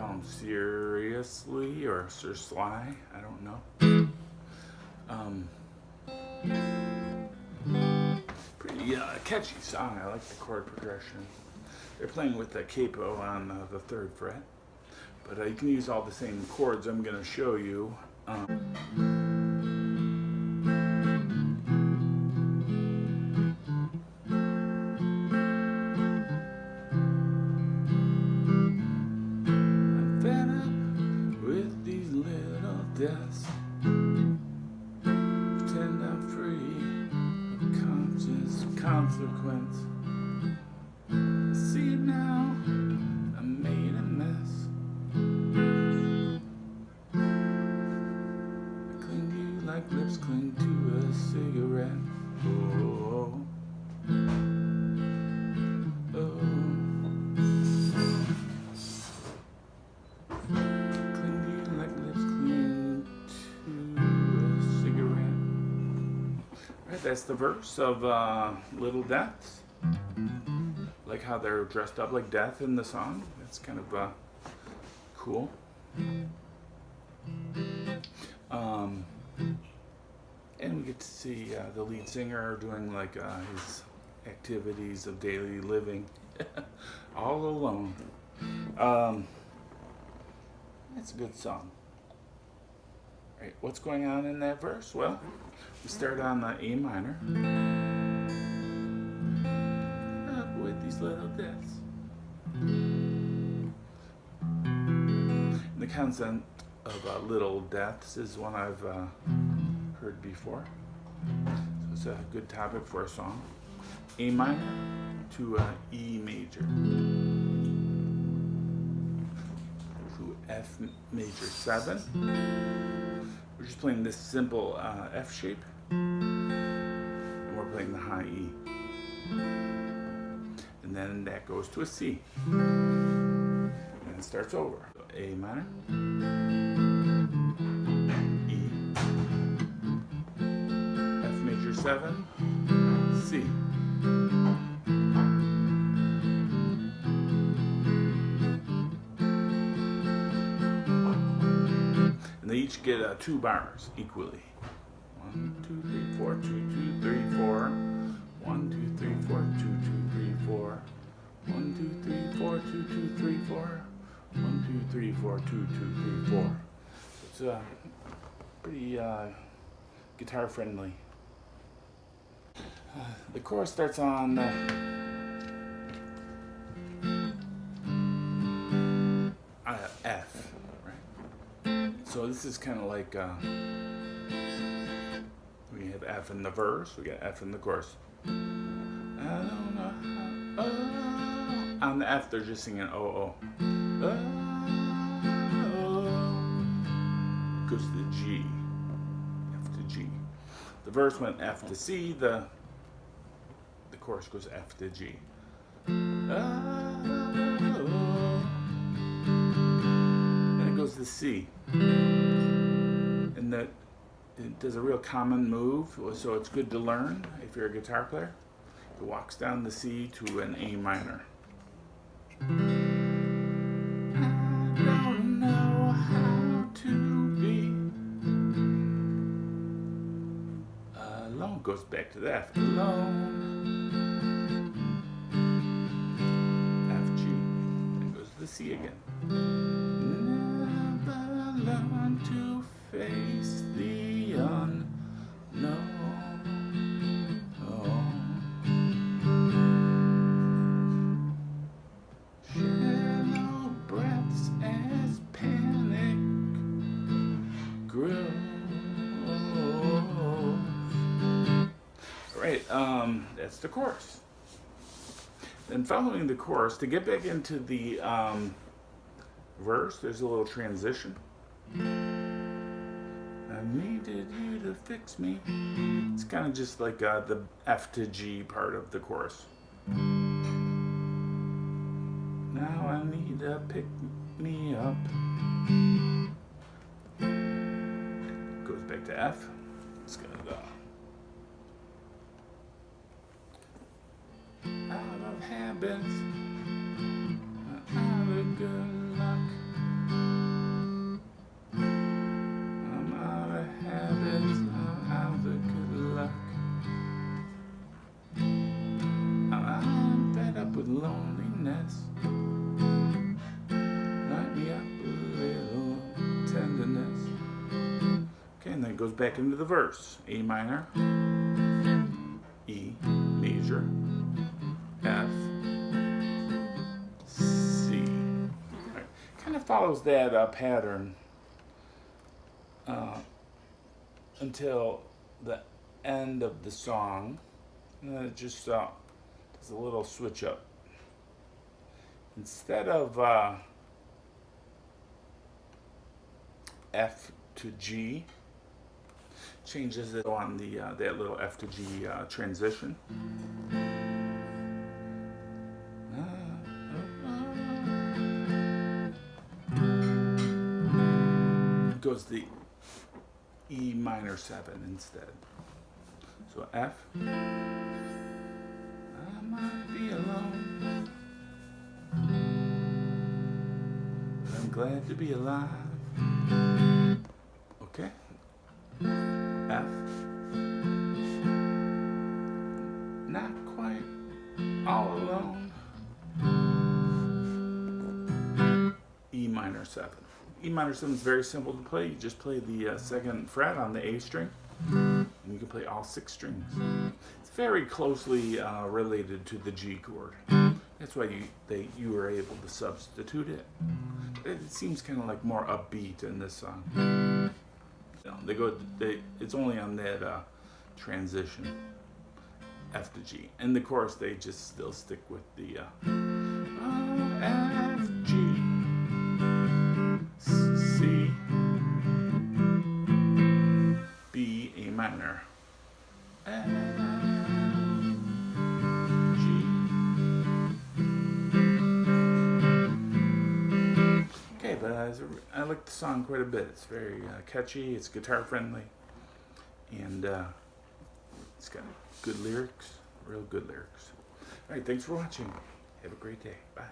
call them seriously or Sir Sly. I don't know. Pretty catchy song. I like the chord progression. They're playing with the capo on the 3rd fret, but you can use all the same chords I'm going to show you. I'm fed up with these little deaths. Pretend I'm free of conscious consequence. I see now I made a mess. I cling to you like lips cling to a cigarette. Oh, oh. Cling to you like lips cling to a cigarette. Alright, that's the verse of Little Deaths. Like how they're dressed up like death in the song. That's kind of cool. And we get to see the lead singer doing like his activities of daily living all alone. That's a good song. Right, what's going on in that verse? Well, we start on the A minor. Up with these little deaths. The concept of little deaths is one I've heard before. So it's a good topic for a song. A minor to E major. To F major 7. We're just playing this simple F shape. And we're playing the high E. And then that goes to a C. And it starts over. So A minor. E. F major 7. C. And they each get 2 bars equally. 1, 2, 3, 4, 2, 2, 3, 4. 1, 2, 3, 4, 2, 2, 3, 4. 1, 2, 3, 4, 2, 2, 3, 4. 1, 2, 3, 4, 2, 2, 3, 4. It's pretty guitar friendly. The chorus starts on F, right? So this is kind of like we have F in the verse, we got F in the chorus. I don't know how. Oh. On the F, they're just singing oh, oh. Oh. Goes to the G. F to G. The verse went F to C. The chorus goes F to G. Oh. Then it goes to C. And that it does a real common move, so it's good to learn if you're a guitar player. It walks down the C to an A minor. I don't know how to be alone. Goes back to the F. Alone. F, G. Then goes to the C again. Never learn to face the unknown. Right, that's the chorus. Then following the chorus, to get back into the verse, there's a little transition. I needed you to fix me. It's kind of just like the F to G part of the chorus. Now I need to pick me up. Goes back to F. It's gonna go. Out of habits, out of good luck. with loneliness. Light me up a little tenderness. Okay, and then it goes back into the verse. A minor, E major, F, C. Right. Kind of follows that pattern until the end of the song, and then it just does a little switch up. Instead of F to G, changes it on the that little F to G transition. It goes the E minor 7 instead. So F. I might be alone, but I'm glad to be alive. Okay. F. Not quite all alone. E minor 7. E minor 7 is very simple to play. You just play the second fret on the A string, and you can play all 6 strings. It's very closely related to the G chord. That's why you were able to substitute it. It seems kind of like more upbeat in this song. It's only on that transition, F to G. In the chorus, they just still stick with the F, G, C, B, A minor, F, G. Okay, but I like the song quite a bit. It's very catchy, it's guitar friendly, and it's got good lyrics, real good lyrics. All right, thanks for watching. Have a great day. Bye.